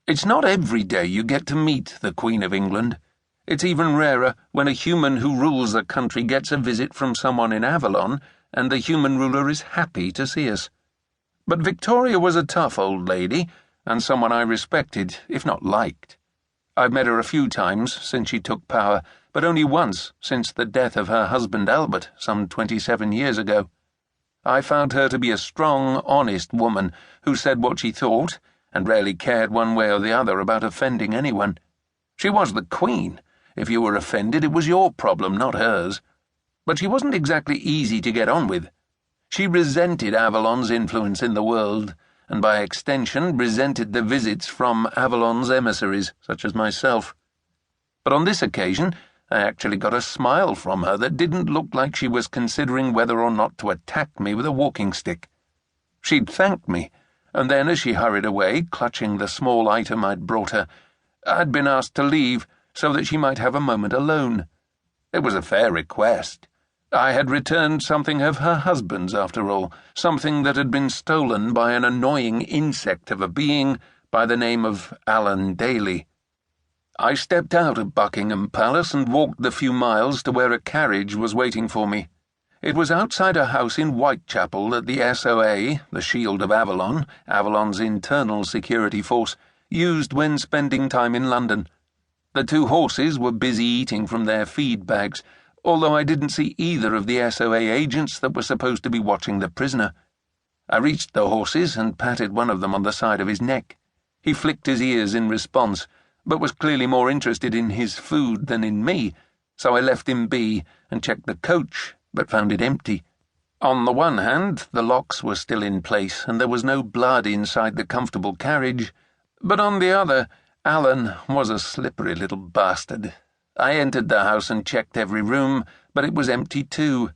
It's not every day you get to meet the Queen of England. It's even rarer when a human who rules a country gets a visit from someone in Avalon, and the human ruler is happy to see us. But Victoria was a tough old lady, and someone I respected, if not liked. I've met her a few times since she took power, but only once since the death of her husband Albert some 27 years ago. I found her to be a strong, honest woman who said what she thought, and rarely cared one way or the other about offending anyone. She was the Queen. If you were offended, it was your problem, not hers. But she wasn't exactly easy to get on with. She resented Avalon's influence in the world, and by extension resented the visits from Avalon's emissaries, such as myself. But on this occasion, I actually got a smile from her that didn't look like she was considering whether or not to attack me with a walking stick. She'd thanked me, and then as she hurried away, clutching the small item I'd brought her, I'd been asked to leave so that she might have a moment alone. It was a fair request. I had returned something of her husband's, after all, something that had been stolen by an annoying insect of a being by the name of Alan Daly. I stepped out of Buckingham Palace and walked the few miles to where a carriage was waiting for me. It was outside a house in Whitechapel that the SOA, the Shield of Avalon, Avalon's internal security force, used when spending time in London. The two horses were busy eating from their feed bags, although I didn't see either of the SOA agents that were supposed to be watching the prisoner. I reached the horses and patted one of them on the side of his neck. He flicked his ears in response, but was clearly more interested in his food than in me, so I left him be and checked the coach, but found it empty. On the one hand, the locks were still in place and there was no blood inside the comfortable carriage, but on the other, Alan was a slippery little bastard. I entered the house and checked every room, but it was empty too.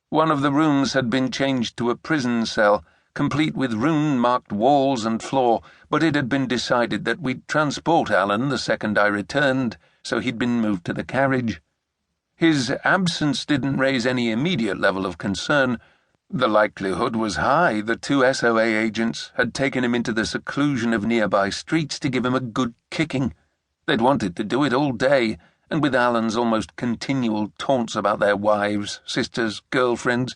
One of the rooms had been changed to a prison cell, complete with rune-marked walls and floor, but it had been decided that we'd transport Alan the second I returned, so he'd been moved to the carriage. His absence didn't raise any immediate level of concern. The likelihood was high the two SOA agents had taken him into the seclusion of nearby streets to give him a good kicking. They'd wanted to do it all day, and with Alan's almost continual taunts about their wives, sisters, girlfriends,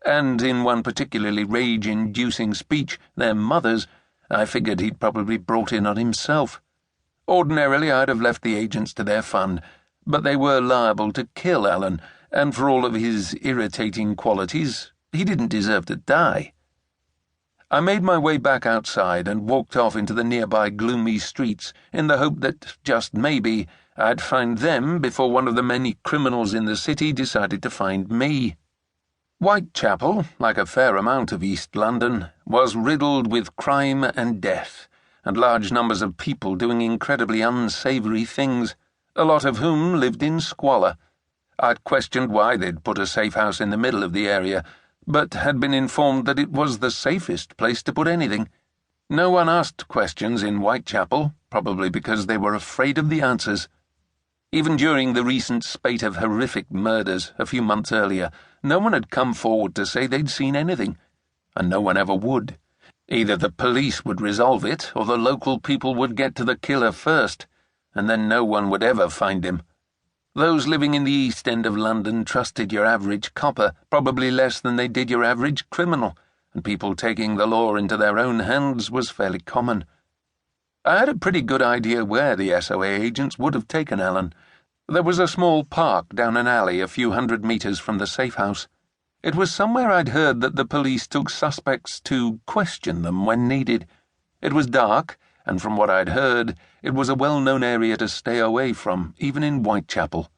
and, in one particularly rage-inducing speech, their mothers, I figured he'd probably brought in on himself. Ordinarily, I'd have left the agents to their fun, but they were liable to kill Alan, and for all of his irritating qualities, he didn't deserve to die. I made my way back outside and walked off into the nearby gloomy streets in the hope that, just maybe, I'd find them before one of the many criminals in the city decided to find me. Whitechapel, like a fair amount of East London, was riddled with crime and death, and large numbers of people doing incredibly unsavoury things, a lot of whom lived in squalor. I'd questioned why they'd put a safe house in the middle of the area, but had been informed that it was the safest place to put anything. No one asked questions in Whitechapel, probably because they were afraid of the answers. Even during the recent spate of horrific murders a few months earlier, no one had come forward to say they'd seen anything, and no one ever would. Either the police would resolve it, or the local people would get to the killer first, and then no one would ever find him. Those living in the East End of London trusted your average copper probably less than they did your average criminal, and people taking the law into their own hands was fairly common. I had a pretty good idea where the SOA agents would have taken Alan. There was a small park down an alley a few hundred metres from the safe house. It was somewhere I'd heard that the police took suspects to question them when needed. It was dark, and from what I'd heard, it was a well-known area to stay away from, even in Whitechapel.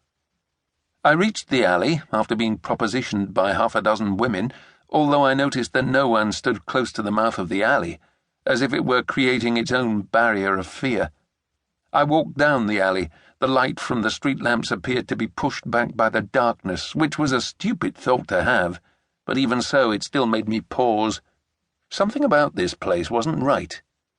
I reached the alley after being propositioned by half a dozen women, although I noticed that no one stood close to the mouth of the alley, as if it were creating its own barrier of fear. I walked down the alley. The light from the street lamps appeared to be pushed back by the darkness, which was a stupid thought to have, but even so it still made me pause. Something about this place wasn't right.